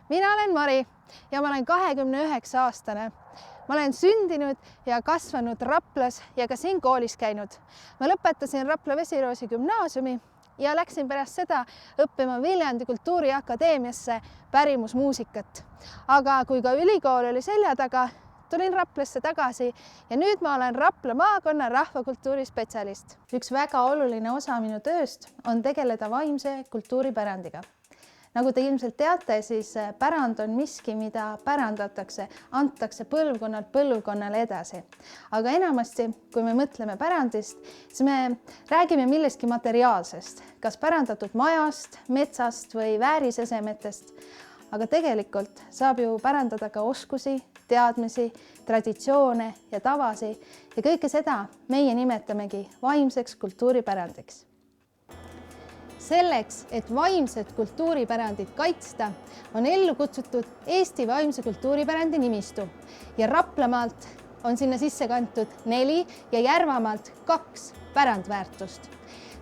Mina olen Mari ja ma olen 29-aastane. Ma olen sündinud ja kasvanud Raplas ja ka siin koolis käinud. Ma lõpetasin Rapla Vesiroosi gümnaasiumi ja läksin pärast seda õppima Viljandi Kultuuriakadeemiasse pärimusmuusikat. Aga kui ka ülikool oli selja taga, tulin Raplasse tagasi ja nüüd ma olen Rapla maakonna rahvakultuuri spetsialist. Üks väga oluline osa minu tööst on tegeleda vaimse kultuuripärandiga. Nagu te ilmselt teate, siis pärand on miski, mida pärandatakse, antakse põlvkonnalt põlvkonnale edasi. Aga enamasti, kui me mõtleme pärandist, siis me räägime millestki materiaalsest, kas pärandatud majast, metsast või väärisesemetest. Aga tegelikult saab ju pärandada ka oskusi, teadmisi, traditsioone ja tavasi ja kõike seda meie nimetamegi vaimseks kultuuripärandiks. Selleks, et vaimset kultuuripärandit kaitsta, on ellu kutsutud Eesti vaimse kultuuripärandi nimistu ja Raplamaalt on sinna sisse kantud 4 ja Järvamaalt 2 pärandväärtust.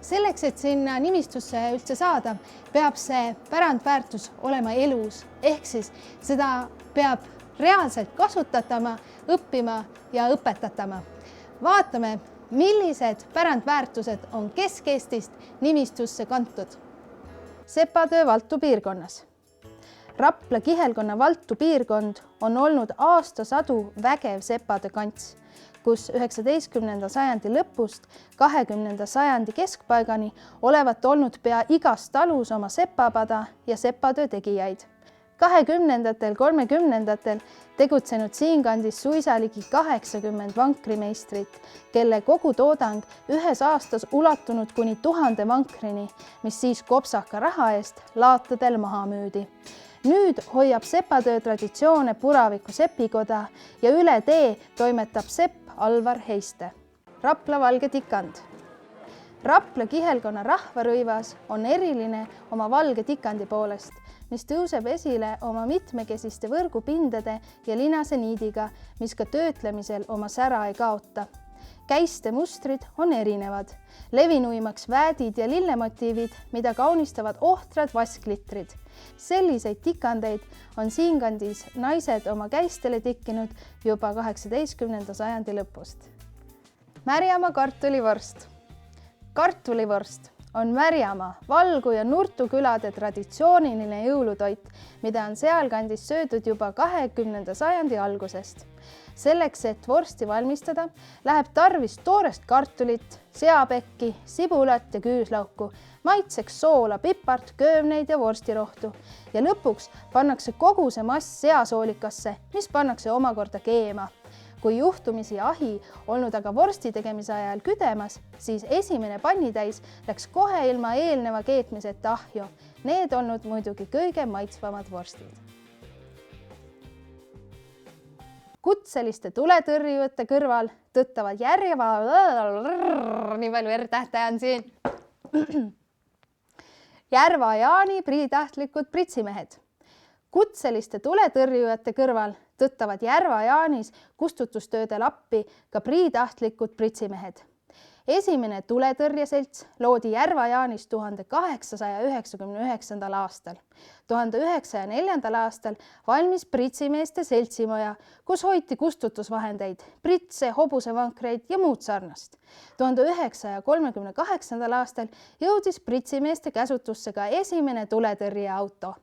Selleks, et sinna nimistusse üldse saada, peab see pärandväärtus olema elus, ehk siis seda peab reaalselt kasutatama, õppima ja õpetatama. Vaatame, millised pärandväärtused on Kesk-Eestist nimistusse kantud. Sepatöö Valtu piirkonnas. Rapla kihelkonna Valtu piirkond on olnud aastasadu vägev sepatöö kants, kus 19. sajandi lõpust 20. sajandi keskpaigani olevat olnud pea igas talus oma sepapada ja sepatöö tegijaid. 20. 30. tegutsenud siinkandis suisa ligi 80 vankrimeistrit, kelle kogutoodang ühes aastas ulatunud kuni 1000 vankrini, mis siis kopsaka raha eest laatadel maha müüdi. Nüüd hoiab sepatöö traditsioone Puraviku sepikoda ja üle tee toimetab sepp Alvar Heiste. Rapla valge tikand. Rapla kihelkonna rahvarõivas on eriline oma valge tikandi poolest, mis tõuseb esile oma mitmekesiste võrgupindade ja linase niidiga, mis ka töötlemisel oma sära ei kaota. Käiste mustrid on erinevad, levinuimaks väädid ja lillemotiivid, mida kaunistavad ohtrad vasklitrid. Selliseid tikandeid on siinkandis naised oma käistele tikkinud juba 18. sajandi lõpust. Märjamaa kartulivorst. Kartulivorst on Märjamaa, Valgu ja Nurtu külade traditsiooniline jõulutoit, mida on sealkandis söödud juba 20. sajandi algusest. Selleks, et vorsti valmistada, läheb tarvis toorest kartulit, seapekki, sibulat ja küüslauku, maitseks soola, pipart, köövneid ja vorstirohtu ja lõpuks pannakse kogu see mass seasoolikasse, mis pannakse omakorda keema. Kui juhtumisi ahi olnud aga vorsti tegemise ajal küdemas, siis esimene pannitäis läks kohe ilma eelneva keetmiseta ahju. Need olnud muidugi kõige maitsvamad vorstid. Kutseliste tuletõrjujate kõrval tõttavad nii palju R-tähte on siin. Järva Jaani priitahtlikud pritsimehed. Kutseliste tuletõrjujate kõrval tõttavad Järva Jaanis kustutustöödel appi ka priitahtlikud pritsimehed. Esimene tuletõrjeselts loodi Järva Jaanis 1899. aastal. 1904. aastal valmis pritsimeeste seltsimoja, kus hoiti kustutusvahendeid, pritse, hobusevankreid ja muud sarnast. 1938. aastal jõudis pritsimeeste käsutusse ka esimene tuletõrjeauto.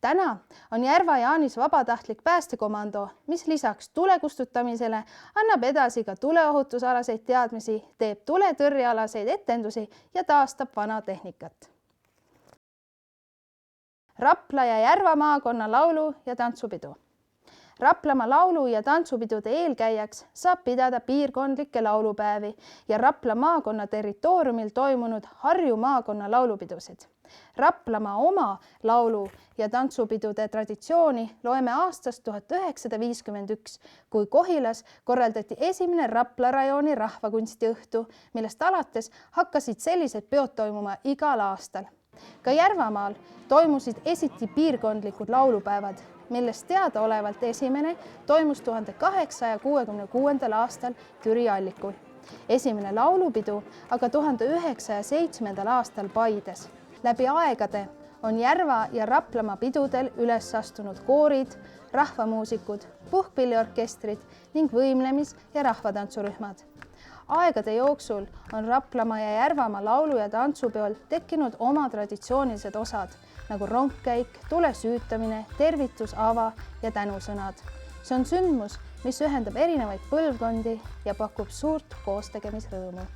Täna on Järva Jaanis vabatahtlik päästekomando, mis lisaks tule kustutamisele annab edasi ka tuleohutusalaseid teadmisi, teeb tuletõrjealaseid etendusi ja taastab vana tehnikat. Rapla ja Järva maakonna laulu- ja tantsupidu. Raplamaa laulu- ja tantsupidude eelkäijaks saab pidada piirkondlikke laulupäevi ja Rapla maakonna territooriumil toimunud Harju maakonna laulupidusid. Raplamaa oma laulu- ja tantsupidude traditsiooni loeme aastast 1951, kui Kohilas korraldati esimene Rapla rajooni rahvakunstiõhtu, millest alates hakkasid sellised peod toimuma igal aastal. Ka Järvamaal toimusid esiti piirkondlikud laulupäevad, millest teadaolevalt esimene toimus 1866. aastal Türi Allikul. Esimene laulupidu aga 1907. aastal Paides. Läbi aegade on Järva ja Raplamaa pidudel üles astunud koorid, rahvamuusikud, puhkpilliorkestrid ning võimlemis- ja rahvatantsurühmad. Aegade jooksul on Raplamaa ja Järvamaa laulu- ja tantsupeol tekkinud oma traditsioonilised osad, nagu rongkäik, tule süütamine, tervitus, ava ja tänusõnad. See on sündmus, mis ühendab erinevaid põlvkondi ja pakub suurt koostegemisrõõmu.